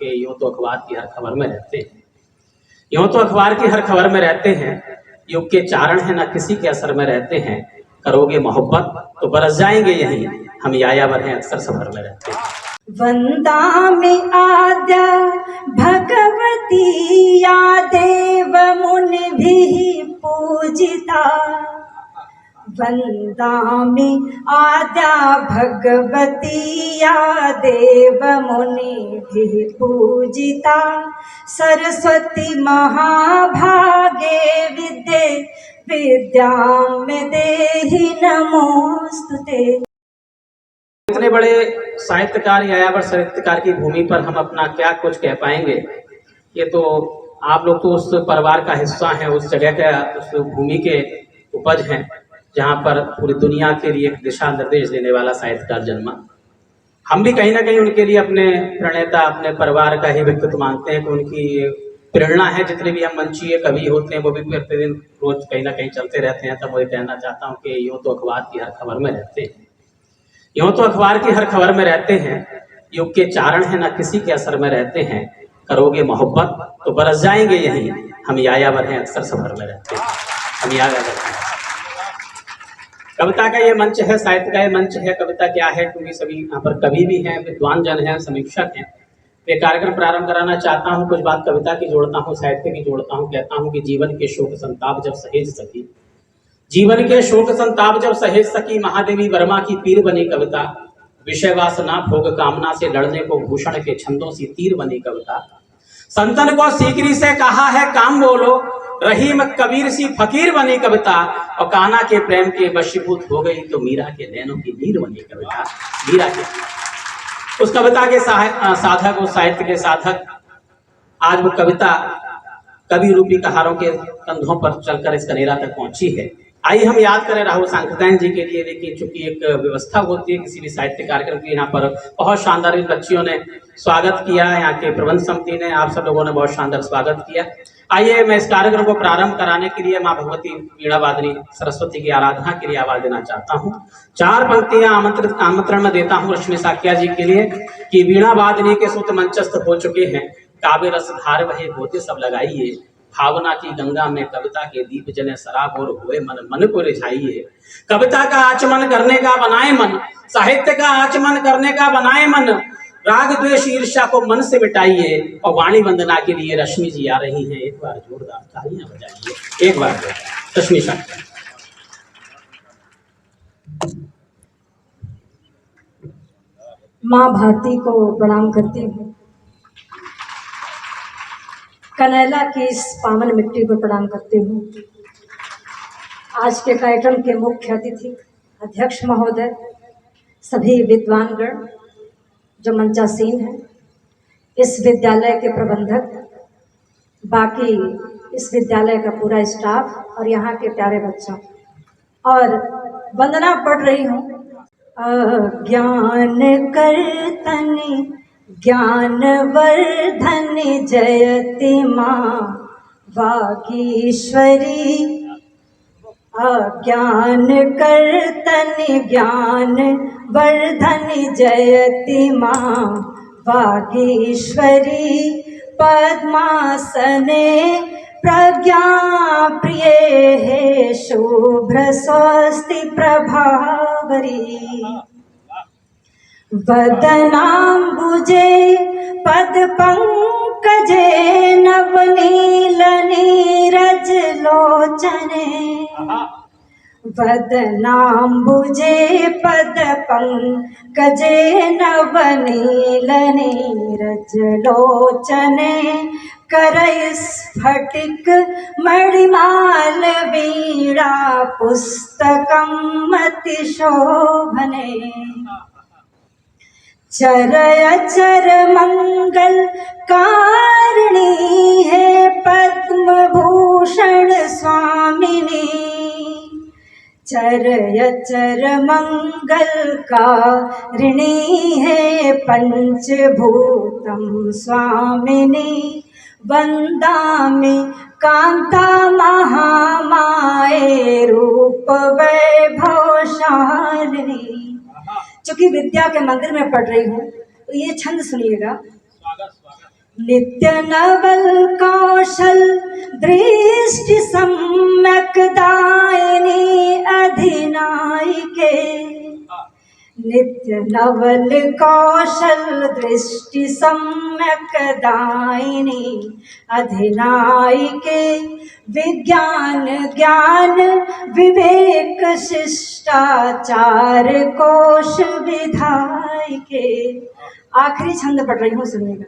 कि यूँ तो अखबार की हर खबर में रहते हैं, यूँ तो अखबार की हर खबर में रहते हैं, युग के चारण है ना किसी के असर में रहते हैं, करोगे मोहब्बत तो बरस जाएंगे यहीं, हम यायावर हैं अक्सर सफर में रहते हैं। वंदामि आद्या भगवती या देव मुनिभिः पूजिता, वंदामि आद्या भगवती या देव मुनिभिः पूजिता, सरस्वती महाभागे विद्ये विद्यां देहि नमोस्तुते। इतने बड़े साहित्यकार यायावर साहित्यकार की भूमि पर हम अपना क्या कुछ कह पाएंगे। ये तो आप लोग तो उस परिवार का हिस्सा हैं, उस जगह का, उस भूमि के उपज हैं जहाँ पर पूरी दुनिया के लिए एक दिशा निर्देश देने वाला साहित्यकार जन्मा। हम भी कहीं ना कहीं उनके लिए अपने प्रणेता, अपने परिवार का ही व्यक्तित्व मानते हैं कि उनकी प्रेरणा है। जितने भी हम मंचीय कवि होते हैं वो भी प्रतिदिन रोज कहीं ना कहीं चलते रहते हैं। तब मैं कहना चाहता हूँ कि यूँ तो अखबार की हर खबर में रहते हैं, यूँ तो अखबार की हर खबर में रहते हैं, युग के चारण है ना किसी के असर में रहते हैं, करोगे मोहब्बत तो बरस जाएंगे यहीं, हम यायावर हैं अक्सर सफर में रहते हैं, हम यायावर हैं। कविता का ये मंच है, साहित्य का ये मंच है। कविता क्या है, क्योंकि सभी यहाँ पर कवि भी हैं, विद्वान जन हैं, समीक्षक हैं। ये कार्यक्रम प्रारंभ कराना चाहता हूँ, कुछ बात कविता की जोड़ता हूँ, साहित्य की जोड़ता हूँ। कहता हूँ कि जीवन के शोक संताप जब सहेज सकी, जीवन के शोक संताप जब सहेज सकी, महादेवी वर्मा की पीर बनी कविता, विषय वासना भोग कामना से लड़ने को भूषण के छंदों से तीर बनी कविता। संतन को सीकरी से कहा है काम बोलो, रहीम कबीर सी फकीर बनी कविता, और कान्हा के प्रेम के वशीभूत हो गई तो मीरा के नैनों की नीर बनी कविता। मीरा के उस कविता के साधक, उस साहित्य के साधक, आज वो कविता कवि रूपी कहारों के कंधों पर चलकर इस कनेरा तक पहुंची है। आइए हम याद करें राहुल सांकृत्यायन जी के लिए। लेकिन चूंकि एक व्यवस्था होती है किसी भी साहित्य कार्यक्रम की, यहाँ पर बहुत शानदार इन बच्चियों ने स्वागत किया, यहाँ के प्रबंध समिति ने, आप सब लोगों ने बहुत शानदार स्वागत किया। आइए मैं इस कार्यक्रम को प्रारंभ कराने के लिए माँ भगवती वीणा वादनी सरस्वती की आराधना के लिए आवाज देना चाहता हूँ। 4 पंक्तियां आमंत्रण में देता हूँ रश्मि साकिया जी के लिए कि वीणा वादनी के सुत मंचस्थ हो चुके हैं, काव्य रस धार बहे गोते सब लगाइए, भावना की गंगा में कविता के दीप जने शराब और हुए मन, मन को रिझाइए। कविता का आचमन करने का बनाए मन, साहित्य का आचमन करने का बनाए मन, राग द्वेष ईर्ष्या को मन से मिटाइए। और वाणी वंदना के लिए रश्मि जी आ रही हैं, एक बार जोरदार तालियां बजाइए, एक बार रश्मि साकिया। माँ भारती को प्रणाम करती हूँ, कनैला की इस पावन मिट्टी को प्रणाम करती हूँ। आज के कार्यक्रम के मुख्य अतिथि अध्यक्ष महोदय, सभी विद्वानगण जो मंचासीन हैं, इस विद्यालय के प्रबंधक, बाकी इस विद्यालय का पूरा स्टाफ और यहाँ के प्यारे बच्चों, और वंदना पढ़ रही हूँ। ज्ञान कर्तन ज्ञान वर्धन जयति माँ वागीश्वरी, अज्ञान कर्तन ज्ञान वर्धन जयति माँ वागीश्वरी, पद्मासने प्रज्ञा प्रिय हे शुभ्र स्वस्ति प्रभावरी, वदनाम्बुजे पद पंकजे नवनील नीरज लोचने, वदनाम्बुजे पद पंकजे नवनील नीरज लोचने, करय स्फटिक मणिमाल वीणा पुस्तकं अति शोभने, चरय चर मंगल कारिणी है पद्म भूषण स्वामिनी, चरय चर मंगल कारिणी है पंचभूतम स्वामिनी, वंदामि कांता महामाये रूप वैभवशालिनी। चूंकि विद्या के मंदिर में पढ़ रही हूँ तो ये छंद सुनिएगा। नित्य नवल कौशल दृष्टि सम्यक दायिनी अधिनायिके। नित्य नवल कौशल दृष्टि सम्यक दायिनी अधिनायिके। विज्ञान ज्ञान विवेक शिष्टाचार कोश विधायिके। आखिरी छंद पढ़ रही हूँ, सुनिएगा।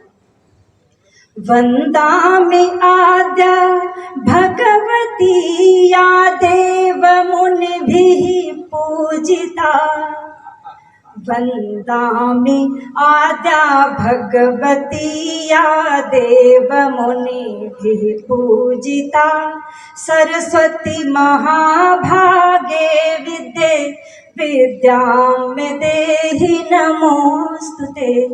वंदामि आद्या भगवती या देव मुनिभिः पूजिता। वंदामि आद्या भगवती या देव मुनिभिः पूजिता। सरस्वती महाभागे विद्ये विद्यां देहि नमोस्तुते।